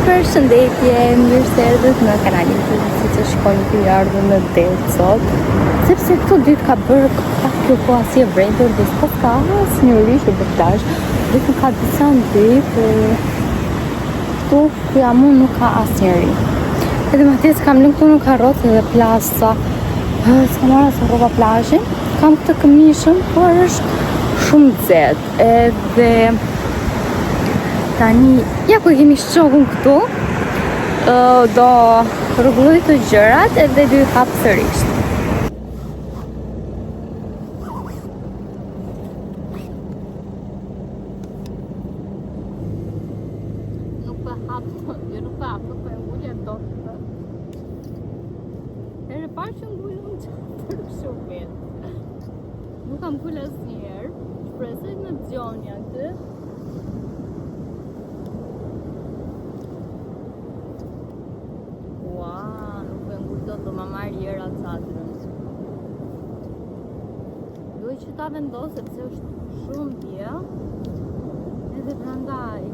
Përshëndetje, mirë se erdhët në kanalin të si që shkojnë të ardhën në delë sot. Sepse këto ditë ka bërë ka kjo po asje vrejtër dhe s'po ka asë një rishë për plash. Dhe ku ka disa ndikë, këtu ku jam unë nuk ka asë njëri. Edhe ma tjesë kam lënë këtu nuk ka rotë edhe plasa. S'ka marrë asë roba plashin. Kam këtë këmishëm, por është shumë zetë. Edhe tani, ja ku kemi shqokun këtu, do rregulloj të gjërat edhe dy hap sërish. Nuk po hap, nuk po e ngulja dorë. Herë parë që ngullëm çfarë shumë vetë. Nuk kam ngul asnjëherë, shpresoj në dëgjoni atë. Do ma marrë jera çadrën. Duhet që ta vendos sepse është shumë dje. Edhe prandaj.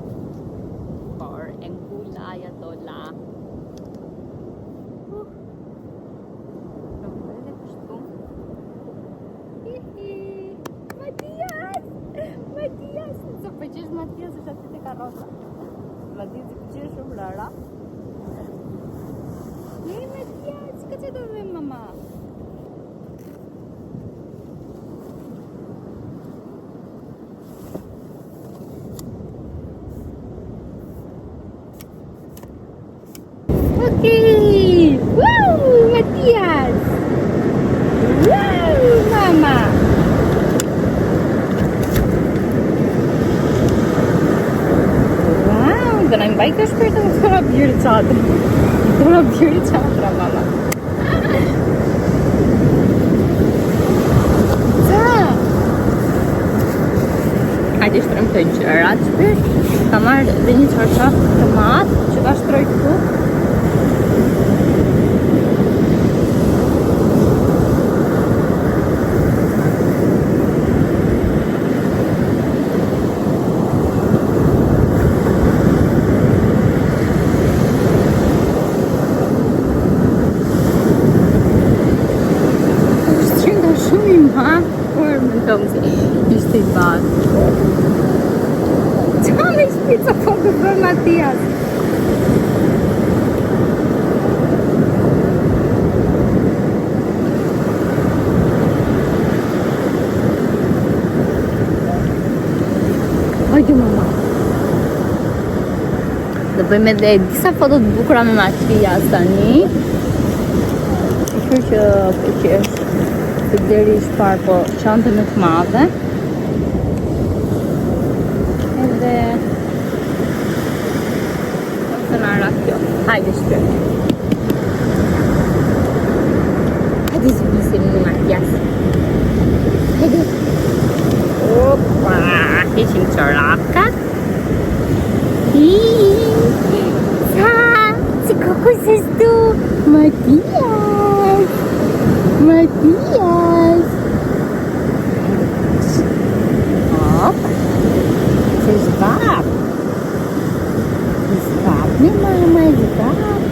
Por e ngula ja dola. Edhe kështu. Matias! Matias! Nëse pëqesh Matias është aty te karroca. Matias i pëqesh shumë rara. Hey Matias, që të dove mama? Okay! Woo! Matias! Woo! Mama! Wow! Do na mbaj ka shpirtë në të rabjërë qatë. Dora bjeri qatra, mama. Ca? Hajde shtrëm të gjërat shpirë. Ka marrë dhe një qarqaf të matë që ka shtroj këtu. Ishte I batë. Qa me shpica po të bërë Matias? Hajde mama. Dhe bëjmë edhe disa foto të bukura me Matias tani. Kështu që përqesh të deri shpar po qante më të madhe. Edhe ose në arra kjo. Hajde shpër. Hajde si pisin në Matias. Hajde. Opa, heqim çorakat. Ca, që kokus është tu? Matias. Matias! Hop! Ze zwap! Zwap, nie mama, zwap!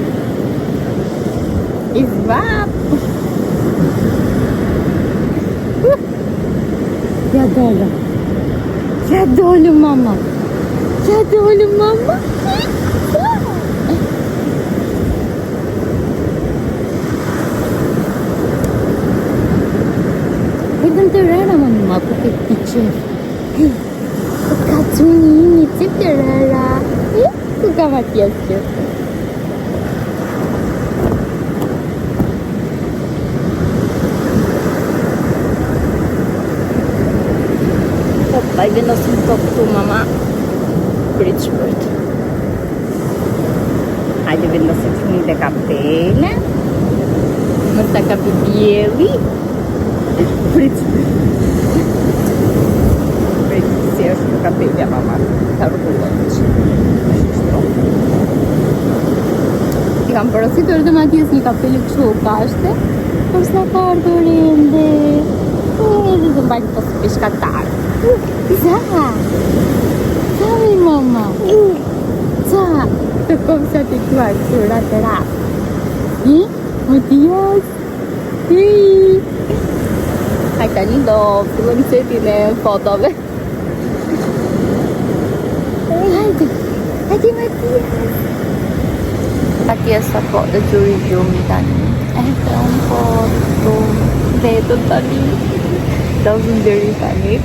I zwap! Ja dolu mama! Ja dolu mama! Vedem të rara mama, po ke piqe. Po ka quni, që të rara. Ku ka Matias që? Opa, I vendosim të këtu mama. Prit shpërt. Hajde vendosim fëmijët e kapele. Mërta ka bibjeli. Prit si është kapelja mama. Ta rrullon që. I kam porositur dhe Matias një kapele kështu u kashte. Por s'na ka ardhur ende. Edhe të mbajtë të pishkatar. Za! Za mi mama! Za! Të kom sa t'i tuar këtyra të ra. Më dios! Hajde tani do fillojmë setin e fotove. Hajde Matias! Matias po e zuri gjumi tani. Edhe unë po të vetën tani. Do deri tani.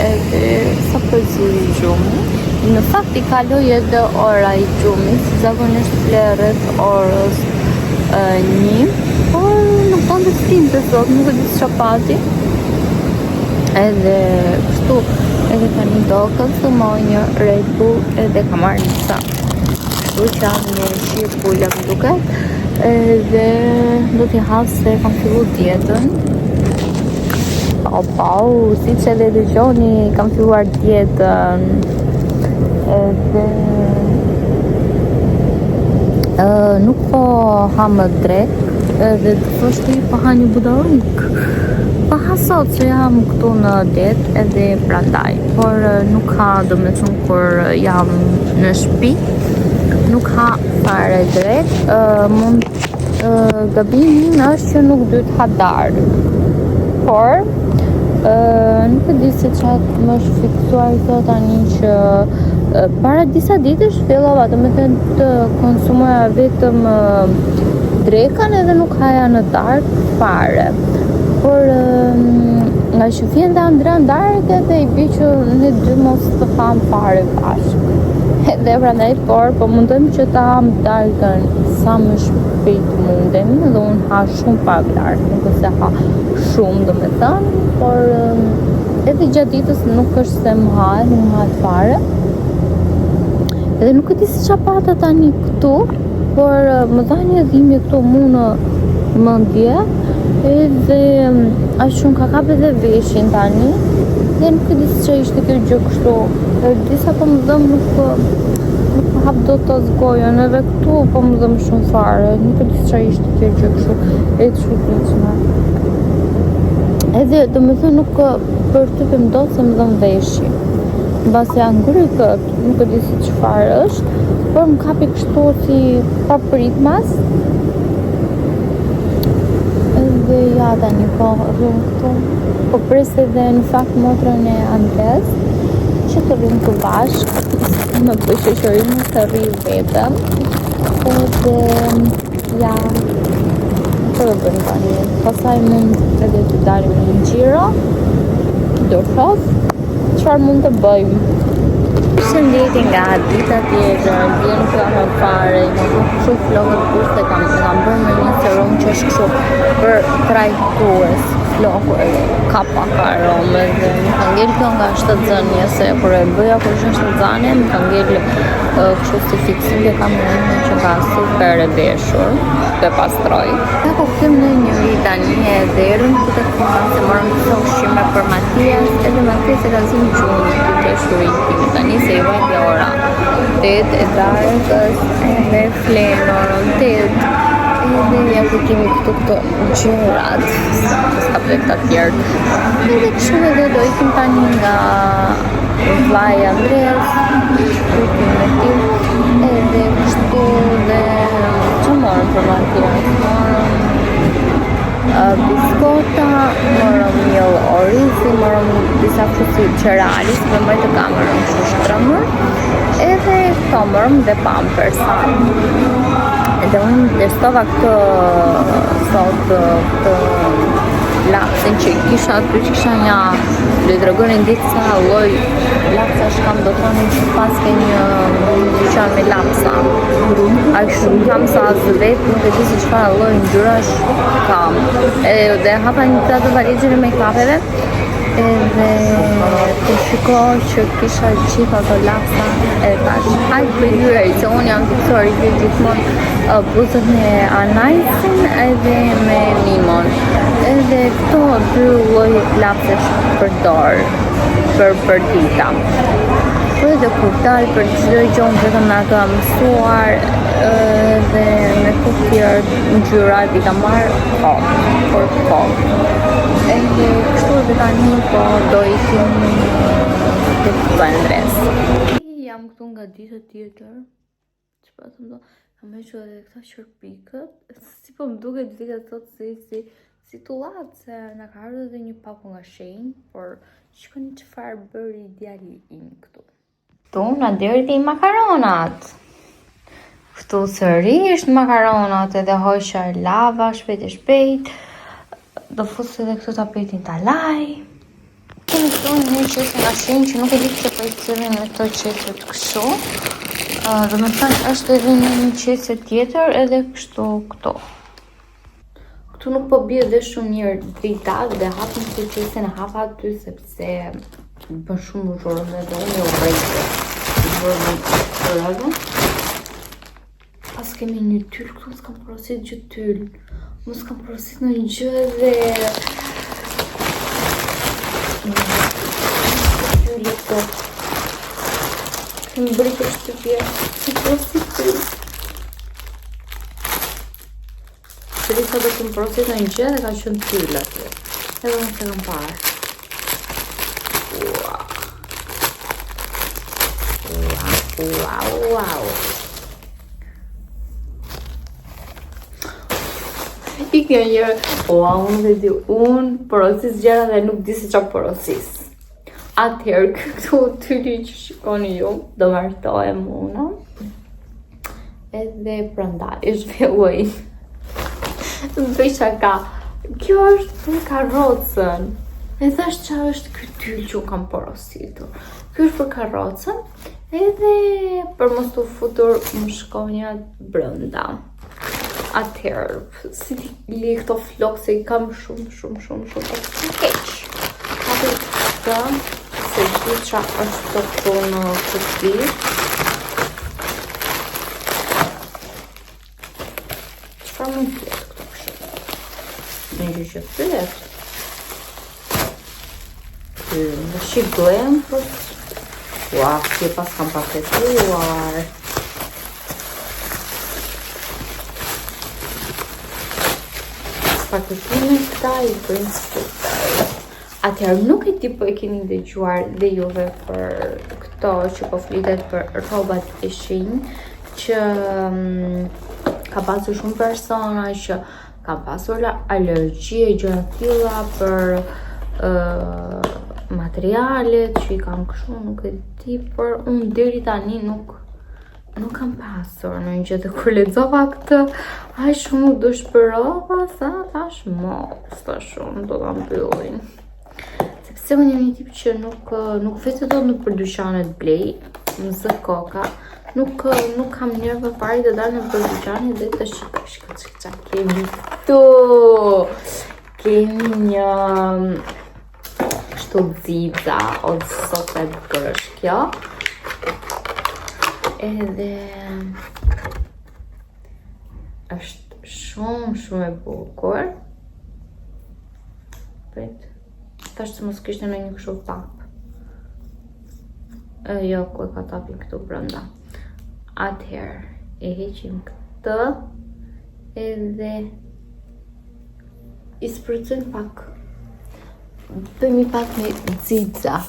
Edhe sa po zuri gjumi. Në fakt I kaloj edhe ora I gjumit, zakonisht flerët orës 1, por nuk kanë të stinte sot, nuk e di çfarë pati. Edhe kështu, edhe tani do konsumoj një Red Bull edhe kam marrë një sa. Kështu që jam një shirë pulla më duket, edhe do t'i hasë se kam fillu dietën. Si që edhe dëgjoni, kam filluar dietën. Edhe nuk po ha më drek, edhe të fështu po ha një budarik. Po ha sot që jam këtu në det edhe prandaj, por nuk ha do me thënë kur jam në shtëpi, nuk ha fare drek. Mund gabimi është që nuk duhet ha darë, por nuk e di se qatë më është fiksuar këto tani që para disa ditësh fillova të konsumoja vetëm drekan edhe nuk haja në darkë fare. Por nga që vjen dhe Andrea darkë edhe I bi që ne dy mos të ham fare bashkë. Edhe prandaj por mundojmë që ta ham darkën sa më shpejt mundemi dhe unë ha shumë pak darkë, nuk e se ha shumë do me thënë, por edhe gjatë ditës nuk është se më hajë, nuk më hajë fare. Edhe nuk e di se çfarë pata tani këtu, por më dha një dhimbje këtu mu në mendje, edhe aq shumë ka kap edhe veshin tani, dhe nuk e di se çfarë ishte kjo gjë kështu. Disa po më dëm nuk hap dot të zgojën, edhe këtu po më dëm shumë fare, nuk e di se çfarë ishte kjo gjë kështu, e të shqiptime. Edhe do me thënë nuk për të për mdot se më dëm veshi. Mbas janë ngry këtë, nuk e di si çfarë është, por më kapi kështu si papritmas. Edhe ja tani po rrim këtu. Po pres edhe në fakt motrën e Andres që të rrim të bashkë, më shoqërim të rri vetëm. Edhe ja të bëjmë tani. Pastaj mund edhe të dalim në një xhiro, do shoh çfarë mund të bëjmë. Shëndetje nga dita tjetër, vjen këto fare, më duket shumë flokët kurse kam bërë me një serum që është kështu për trajtues, flokë edhe ka pak aromë dhe më ka ngel kjo nga shtatzënia se kur e bëja kur ishte shtatzënia më ka ngel kështu si fiksim dhe kam një që ka super e veshur të pastroj. Ka kuptim në njëri tani edhe erën këtë të se morëm të ushqime për Matias edhe Matias e ka zinë gjumë të shurit tani se I vajtë ora 8 e darkës edhe flenë orën 8 edhe ja ku kemi këtu gjërat që s'ka për të tjerë edhe kështu edhe do ikim tani nga vlaj Andres shkrutin me ti edhe kështu dhe që morëm për Matias morëm biskota, morëm miell orizi, morëm disa fruti qeralis me mëjtë të kamerën që shtrëmër edhe këto morëm dhe pampersa edhe unë testova këtë sot këtë lapsin që kisha aty që kisha një le të regonin ditë sa lloj lapsa shkam do të thonin që pas ke një dyqan me lapsa a shumë kam sa zë vetë nuk e di se çfarë lloj ngjyrash kam edhe hapa një platë valizën e make-upeve edhe të shikoj që kisha gjithë ato lapsa e tash hajtë për lyrej se unë jam fiksuar I bërë gjithmonë buzët me anajsin edhe me limon edhe këto dy lloj lapsesh përdor për dita po edhe kur dal për çdo gjë vetëm me ato mësuar dhe me kufjer ngjyra I kam marrë për edhe kështu edhe tani po do ikim tek Andres. Jam këtu nga dita tjetër. Vetëm do kam hequr edhe këta qërpikët. Si po më duket vite thot si tullat se na ka ardhur edhe një papu nga shenjë, por shikoni çfarë bëri djali im këtu. Këtu na deri i makaronat. Këtu sërish makaronat edhe hoqja lava shpejt e shpejt. Do fus edhe këtu tapetin talaj. Kemi këtu një qesë nga shenjë që nuk e di pse po i cilin me këto qesët kështu. Do me thënë është edhe një qesë tjetër edhe kështu këto. Këtu nuk po bie dhe shumë mirë drita dhe hapim të qesën e hapa aty sepse bën shumë zhurmë dhe unë u brejtë. Zhurmë. Pas kemi një tyl këtu, s'kam porosit gjë tyl. Mos kam porosit në një gjë dhe... Tyl e të... Kemi bëri të shtëpje, si porosit tyl. Qërisa do kemi porosit në një gjë dhe ka qënë tyl aty. Edhe unë se kam parë. Wow. Ik një njërë, unë dhe di, unë porosis gjera dhe nuk di se qa porosis. Atëherë, këtu tyri që shikoni ju, do martohem una. Edhe prandaj, zhvilloj. Bëj shaka, kjo është për karrocën. E thash qa është ky tyl që kam porositur. Kjo është për karrocën, edhe për mos të futur më shkonjat brënda. Atëherë, si ti li këto flokë se i kam shumë keq. Hapë këtë, se di qa është të këto në këti. Qëfar më fletë këto kështë? Në gjë që fletë. Në shikojmë, për... Ua, që pas kam paketuar. Paketimin këta i bëjnë sputaj. Atëherë nuk e ti po e keni dëgjuar dhe juve për këto që po flitet për rrobat e shenjë që ka pasur shumë persona që ka pasur alergji e gjëra të tilla për materialet që i kam kështu, nuk e di, por unë deri tani nuk kam pasur në një gjë dhe kur lexova këtë, aq shumë do shpërova sa tash mos, tash unë do ta mbyllin. Sepse unë jam një tip që nuk vetë do në për dyqanet blej, më zë koka, nuk kam nerva fare të dalë në për dyqanet dhe të shikoj kemi këtu. Kemi një kështu ziza ose sote bërësh kjo. Edhe është shumë e bukur. Prit. Tash që mos kishte në një kështu tap. Jo, ku e ka tapin këtu brenda. Atëherë, e heqim këtë edhe i spërcojmë pak. Bëjmë pak me ziza.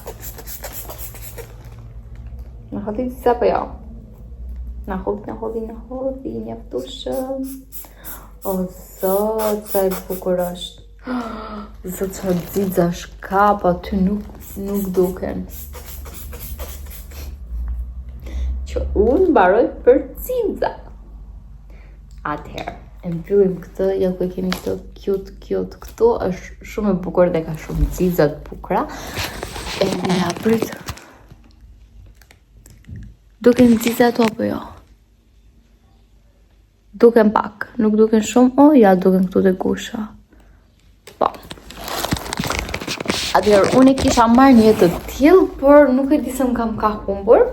Në hodhi ziza për jo? Në hodhi, njaftushëm. O, zot, sa e bukur është. Zot, sa ziza shka, pa ty nuk duken. Që unë baroj për ziza. Atëherë, e mbyllim këtë, ja ku kemi këtë cute këtu, është shumë e bukur dhe ka shumë ziza të bukura. E nga prit. Duken ziza ato apo jo? Duken pak, nuk duken shumë, o ja duken këtu dhe gusha. Po. Atëherë, unë e kisha marrë një të tillë, por nuk e di se më kam ka humbur.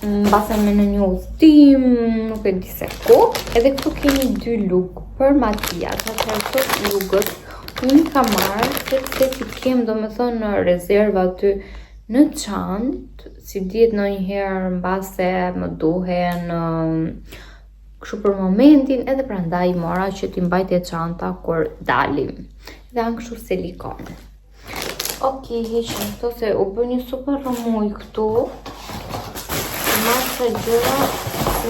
Mbase me në një udhëtim, nuk e di se ku. Edhe këtu kemi 2 lugë për Matias. Atëherë këto lugët unë kam marrë sepse ti kem domethënë në rezervë aty në çantë, si dihet ndonjëherë mbase më duhen kështu për momentin, edhe prandaj mora që ti mbajtje çanta kur dalim. Dhe janë kështu silikon. Okej, heqim këto se u bë një super rëmuj këtu. Masa gjëra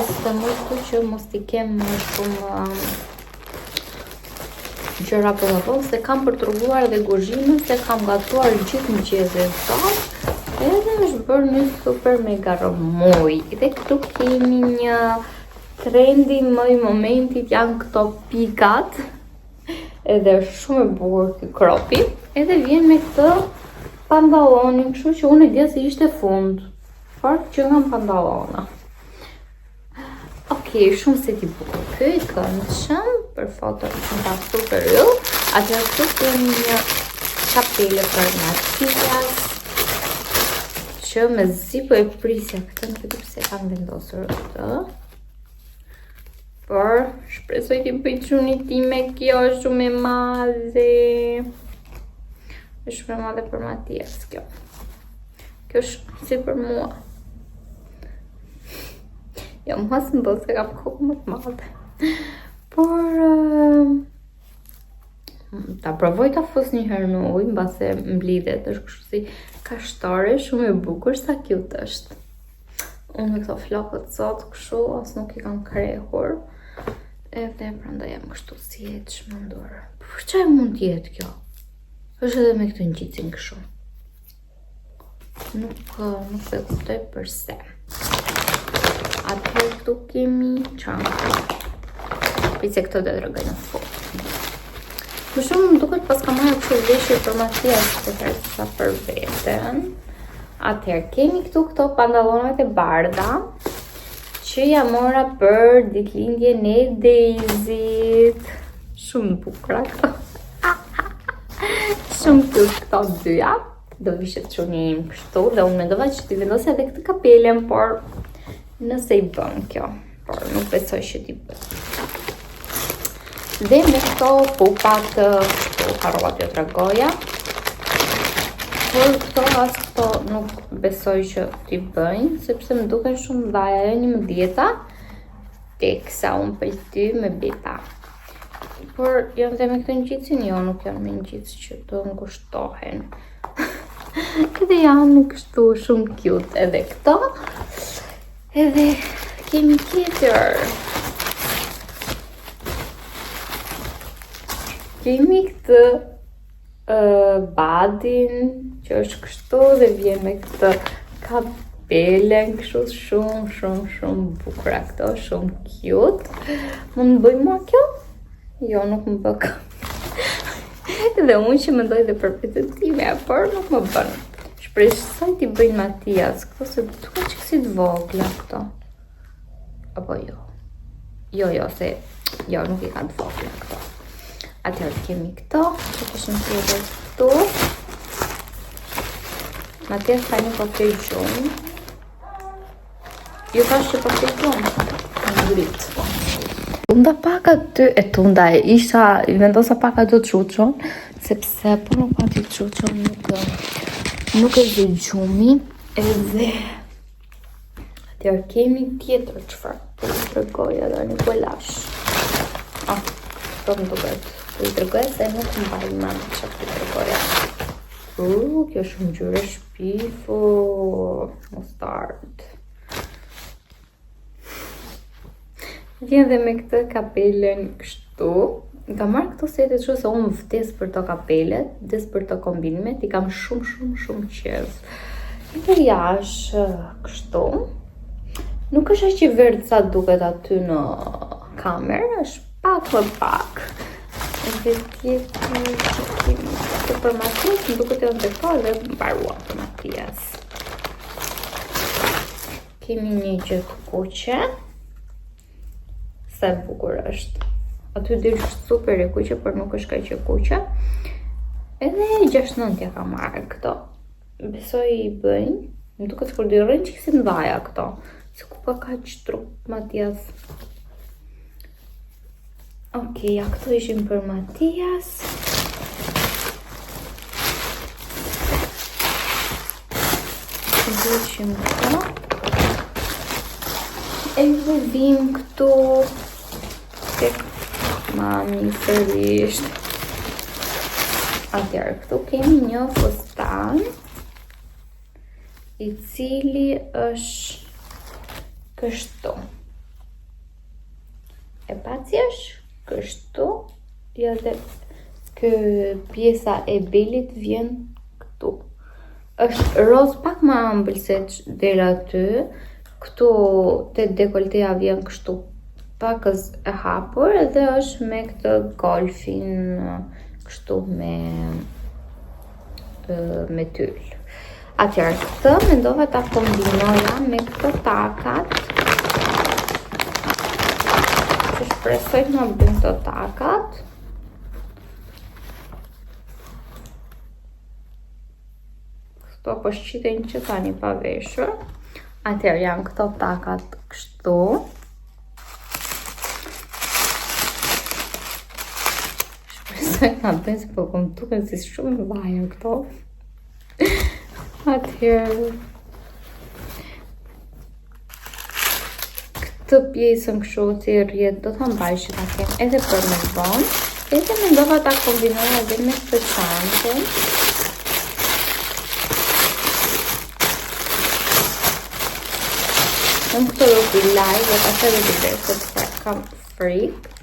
sistemoj këtu që mos t'i kem më shumë gjëra për të thonë, se kam për t'rruguar dhe guzhinën, se kam gatuar gjithë mëngjesin sot, edhe është bërë një super mega rëmuj. Dhe këtu kemi një trendi më i momentit, janë këto pikat, edhe është shumë e bukur ky kropi, edhe vjen me këtë pantalonin, kështu që unë e dia se ishte fund, por që nga pantallona. Okej, shumë se t'i bukur ky, i këndshëm, për foto shumë ta super ju. Atëherë këtu kemi një kapele për Matias, që me zi po e prisja këtë, nuk e di pse kam vendosur këtë. Por shpresoj t'i bëj çunit time, kjo është shumë e madhe. Është shumë e madhe për Matias kjo. Kjo është si për mua. Jo, mua së ndodhë se kam kokë më të madhe. Por ta provoj ta fus një herë në ujë, mbase mblidhet, është kështu si kashtore, shumë e bukur, sa cute është. Unë këto flokët sot kështu as nuk i kam krehur. Edhe prandaj jam kështu si e çmendur. Por çfarë mund të jetë kjo? Është edhe me këtë ngjitsin kështu. Nuk e kuptoj përse. Atëherë këtu kemi çantë. Pse këto do të rregoj në fund. Më shumë më duket pas kam marrë kështu veshje për Matias sa për veten. Atëherë kemi këtu këto pantallonat e bardha që ja mora për ditëlindjen e Daisy-t. Shumë bukura këto. Shumë këto dyja. Do vishet çunim kështu dhe unë mendova që t'i vendosja edhe këtë kapelen, por nëse i bën kjo, por nuk besoj që t'i bën. Dhe me këto pupat, harrova t'ju tregoja, por këto as këto nuk besoj që t'i bëjnë, sepse më duken shumë dhaja e 11-ta, teksa unë për ty me beta. Por janë dhe me këtë ngjitsin, jo, nuk janë me ngjits që të ngushtohen. Edhe janë kështu shumë cute edhe këto. Edhe kemi tjetër. Kemi këtë badin që është kështu dhe vjen me këtë kapelen kështu shumë bukura këto, shumë cute. Mund të bëj mua kjo? Jo, nuk më bë. Dhe unë që mendoj dhe për vetën time, por nuk më bën. Shpresoj t'i bëjnë Matias, këto se duket që si të vogla këto. Apo jo. Jo, se jo, nuk i ka të vogla këto. Atëherë kemi këto, që kishim tjetër këtu. Matias tani po flej gjumë. Ju thash që po flej gjumë. Në ngrit. Tunda pak aty, tunda vendosa pak aty çuçon, sepse po nuk pati çuçon nuk e vë gjumi, edhe atëherë kemi tjetër çfarë po të tregoj edhe një golash. Po më duket, po i tregoj se nuk më mbaj mend çfarë të tregoja. Kjo është ngjyrë shpifu, mustard. Vjen dhe me këtë kapelen kështu. Nga marrë këto sete që se unë vdes për të kapelet, vdes për të kombinimet, i kam shumë qef. Edhe ja është kështu. Nuk është aq i verdh sa duket aty në kamerë, është pak më pak. Edhe tjetër që për Matias, më duket e në të këto dhe mbarua për Matias. Kemi një gjë të kuqe. Sa e bukur është. Aty dirë është super e kuqe, për nuk është kaq e kuqe. Edhe 6.9 ja ka marrë këto. Besoj i bëjnë. Më duket sikur do rrin çik si ndaja këto. Se ku pa kaq trup Matias. Okej, ja këto ishin për Matias. Ishim këto. E vim këtu tek mami sërisht. Atëherë, këtu kemi një fustan i cili është kështu. e pacjesh, kështu, ja dhe kë pjesa e belit vjen këtu. Është roz pak më ambël se deri aty, këtu te dekolteja vjen kështu pakës e hapur dhe është me këtë golfin kështu me tyll. Atëherë këtë mendova ta kombinoja me këto takat. Që shpresoj të më bëjnë këto takat. Këto po shqiten që tani pa veshur. Atëherë janë këto takat kështu. Nga bëjnë se po kom tuken si shumë vaja këto. Atëherë këtë pjesën kështu si rjetë do të mbaj që ta kem edhe për me vonë. Edhe mendova ta kombinoja edhe me këtë çantën. Unë këto do t'i laj dhe ta të dhe sepse kam frikë.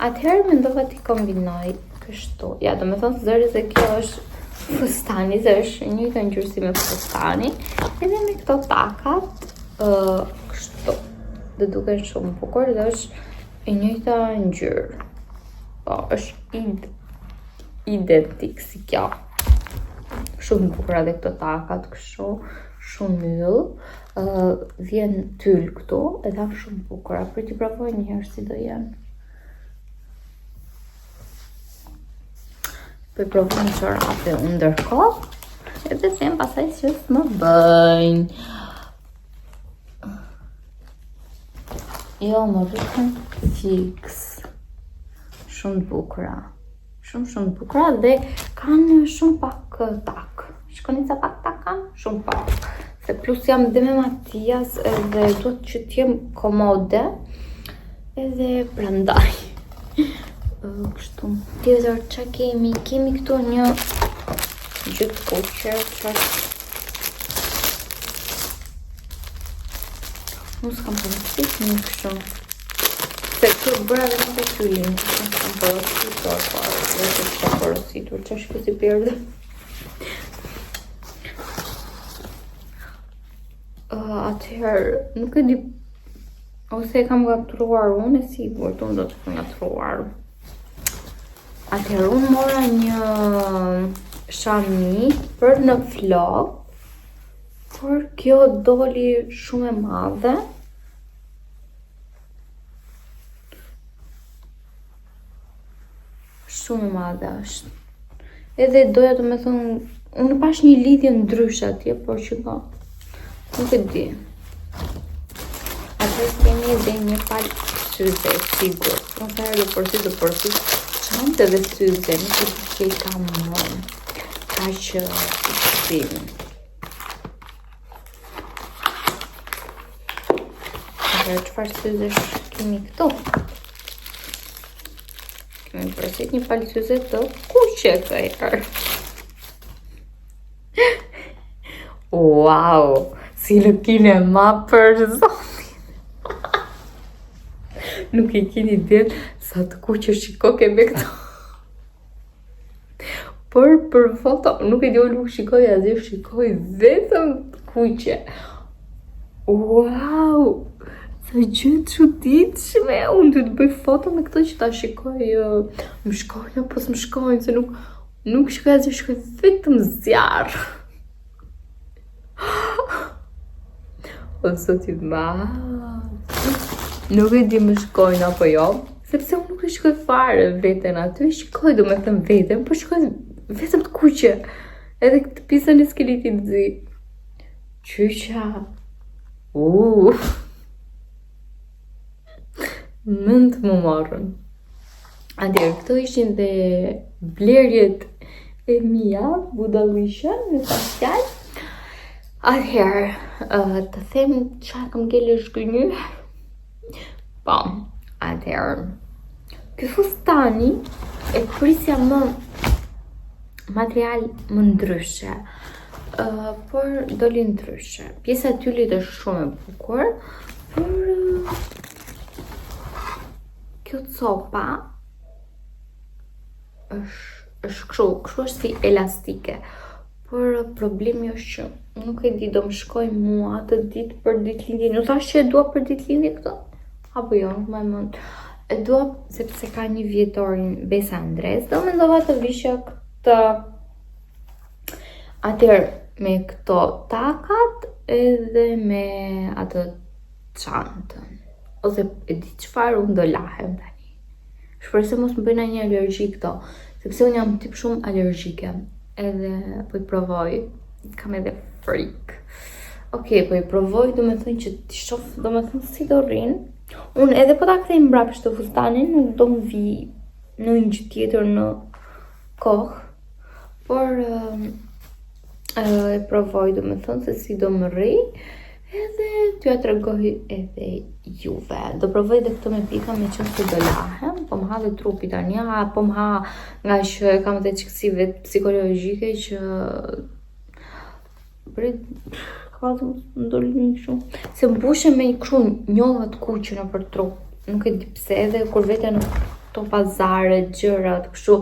Atëherë mendova t'i kombinoj kështu. Ja, do me thonë zëri se kjo është fustani, se është njëjta ngjyrë si me fustani. Edhe me këto takat kështu. Dhe duken shumë bukur dhe është e njëjta ngjyrë. Po, është identik si kjo. Shumë bukur edhe këto takat kështu, shumë yll. Vjen tyll këtu, edhe shumë bukur. Për t'i provoj një herë si do jenë. Për provoj një çorape ndërkohë, edhe them pasaj që s'më bëjnë. Jo, më rriten fix. Shumë bukura. Shumë bukura dhe kanë shumë pak tak. Shkonica pak tak kanë? Shumë pak. Se plus jam dhe me Matias edhe duhet që t'jem komode edhe prandaj. Kështu. Tjetër që kemi këtu një gjithë kuqe që unë s'kam përësit një kështu se këtë bëra dhe në të kyllin s'kam përësitur dhe që s'kam përësitur që është kësi pjerde atëherë nuk e di ose e kam gatruar unë e sigur të unë do të kam gatruar. Atëherë unë mora një shami për në flok, por kjo doli shumë e madhe. Shumë e madhe është. Edhe doja të me thonë, unë pash një lidhje ndryshe atje, por që ka, nuk e di. Atëherë kemi edhe një palë syze, sigur. Unë të herë do përsit. Çantë dhe syze, nuk e di që I kam kaq shpim. Atëherë çfarë syzesh kemi këtu? Kemi përset një palë syze të kuqe këtër. Wow, si lëkine ma për zonin. Nuk e keni iden sa të kuqe shiko ke me këto. Por për foto, nuk e di unë nuk shikoj asgjë, shikoj vetëm kuqe. Wow, sa gjë çuditshme. Unë do të bëj foto me këto që ta shikoj, më shkojnë apo s'më shkojnë, se nuk shikoj asgjë, shikoj vetëm zjarr. O zoti nuk e di më shkojnë apo jo, sepse unë nuk e shkoj fare veten aty, shkoj do me thëmë veten, po shkoj vetëm të kuqe, edhe këtë pjesën e skeletit zi. Qyqa, mënd më marrën. Atëherë, këto ishin dhe blerjet e mia, budallishën, në pasjall. Atëherë, të them qa kam gele shkënjë. Po, atëherë, ky fustani e prisja më material më ndryshe, por doli ndryshe. Pjesa e tyllit është shumë e bukur, por kjo copa është kështu është si elastike. Por problemi është që nuk e di, do më shkoj mua atë ditë për ditëlindjen. Nuk thash që e dua për ditëlindje këto? Apo jo, nuk më mend. E dua sepse ka një vjetorin Besa Andres. Do mendova të vishja këtë atëherë me këto takat edhe me atë çantën. Ose e di çfarë, unë do lahem tani. Shpresoj mos më bëjnë një alergji këto, sepse unë jam tip shumë alergjike. Edhe po i provoj, kam edhe frikë. Okej, po i provoj, do me thënë që t'i shoh, do me thënë si do rrinë. Unë edhe po ta kthej mbrapsht të fustanin, nuk do më vi në një gjë tjetër në kohë, por e provoj, do me thënë se si do më rri, edhe t'ja tregoj edhe juve. Do provoj dhe këto me pika me qënë se do lahem, po më ha dhe trupi tani, po më ha nga që kam dhe çikësive psikologjike që ka të më dolin shumë. Se më bushe me një këshu njollat kuqe në për trup. Nuk e di pse, edhe kur vete në këto pazare, gjërat, kështu,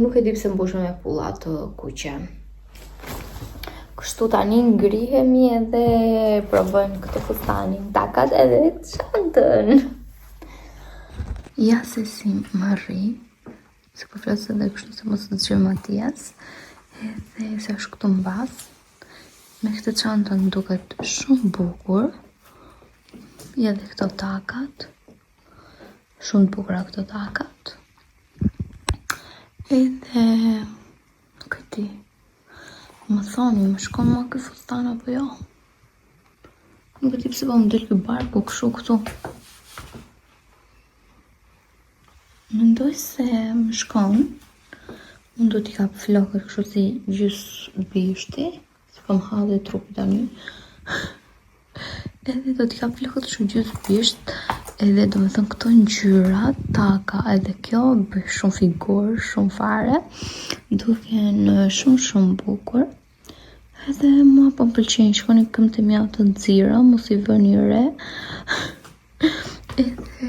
nuk e di pse më bushe me pullat kuqe. Kështu tani ngrihemi edhe provojmë këtë fustanin, takat edhe çantën. Ja se si më rri, se po flasë edhe kështu se mos të gjë Matias, edhe se është këtu mbas. Me këtë çantën duket shumë bukur. Ja dhe këto takat. Shumë bukura këto takat. Edhe nuk e di. Më thoni, më shkon më ky fustan apo jo? Nuk e di pse po më del ky barku kështu këtu. Mendoj se më shkon. Unë do t'i kap flokët kështu si gjys bishti. Po më ha dhe trupi tani. Edhe do t'i kap flokët kështu gjys bisht. Edhe do me thënë këto ngjyra, taka, edhe kjo bëj shumë figurë, shumë fare. Duken shumë bukur. Edhe mua po më pëlqen, shkoni këmbët e mia të nxira, mos i vëni re. Edhe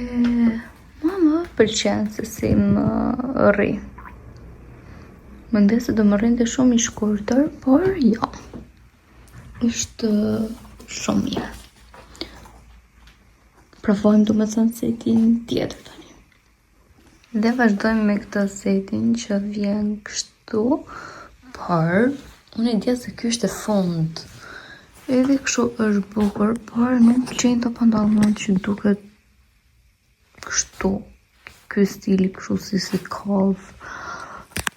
mua më pëlqen se si më rri. Mendoj se do më rrinte shumë i shkurtër, por jo. Ishte shumë mirë. Provojmë do me thënë setin tjetër tani. Dhe vazhdojmë me këtë setin që vjen kështu, por unë e dija se ky është e fund. Edhe kështu është bukur, por nuk pëlqejnë të pantallonat që duket kështu. Ky stili kështu si kovë.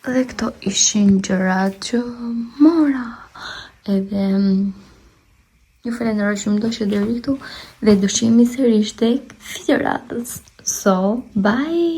Dhe këto ishin gjërat që mora. Edhe ju falenderoj që më doshë deri këtu dhe do shihemi sërish tek fituratës. So, bye!